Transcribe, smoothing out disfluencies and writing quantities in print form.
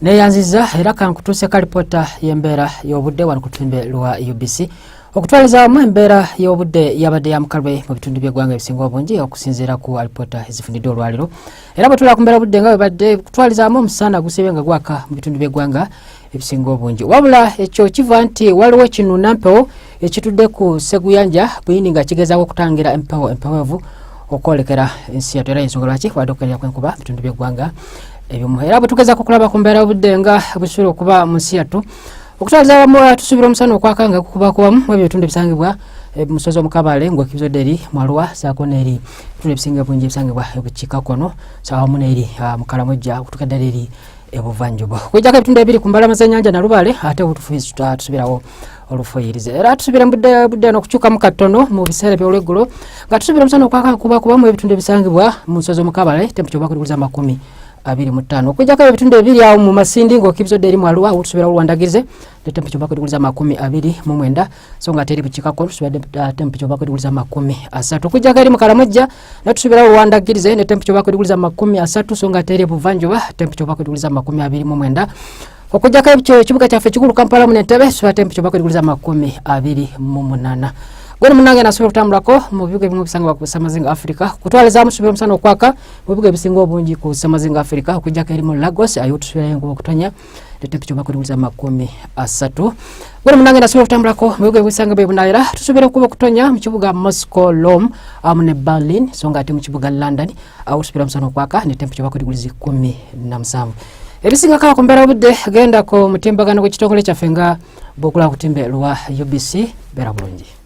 neyanziza era kankutuse kalipota y'embeera y'obudde wano ku ttimbe lwa UBC okutwaliza mu embeera y'obudde yabadde ya mukalwe mu bitundu by'eggwanga ebisinga obungi okusinziira ku alipota ezifunidde olwaliro era bwetulaba ku mbeera obudde nga bwebadde kutwalizaamu omusana gusibye nga gwaka mu bitundu by'eggwanga ebisinga obungi wabula ekyo kiva nti waliwo ekinunampewo ekitudde ku Seguyanja Buyindi nga kigezaako okutangira empeweevu okwolekera ensi yattu era ensonga lwaki wadde okukenera kw'enkuba bitundu by'eggwanga ebimu era bwe tugezaako okulaba ku mbeera y'obudde nga busobola okuba mu nsi yattu okutwaliza awamu tusuubira omusana okwaka nga kukubakubamu mu ebyo ebitundu ebisangibwa musozi omukabale ng'okibizodde eri Mwarwa saako n'eri ebitundu ebisinga bungi ebisangibwa ebukiikakkono sawamu n'eri mu Kalamojja okutuuka ddala eri ebuvanjuba okuggyako ebitundu ebiri ku mbalama z'ennyanja Nalubale ate tusubirawo olufuyirize era tusubira mu budde n'okukyukamu katono mu biseera by'olweggulo nga tusubira omusana okwaka kubakubamu ebitundu ebisangibwa mu nsozi omukabale temperature obakuliza 25 okujjako ebitundu ebiri awo mu Masindi ng'okibizodde eri Mwarwa tusubira olwandagirize ne temperature obakuliza 29 so nga teri bukiikakkono tusubira temperature obakuliza 30 okujjako eri mu Kalamojja ne tusubira olwandagirize ne temperature obakuliza 30 so nga teri buvanjuba temperature obakuliza 29 okujjako ekibuga kyaffe kikulu Kampala mu Entebbe tusubira temperature obakuliza 28 Gwene munange nasobola okutambulako mu bibuga ebimu ebisangibwa ku Samazinga Africa kutwaliza musubira omusana okwaka mu bibuga ebisinga obungi ku Samazinga Africa okujjako eri mu Lagos ayo tusubirayo enkuba okutonya ne temperature obakuliza 30 Gwene munange nasobola okutambulako mu bibuga ebisangibwa ebunayira tusubira okuba okutonya mu kibuga Moscow Rome ne Berlin so nga ate mu kibuga London awo tusubira omusana okwaka ne temperature obakuliza 17 ebisinga kala ku mbeera obudde genda ku mutimbagano gw'ekitongole kyaffe nga bw'okulaba ku ttimbe lwa UBC beera bulungi.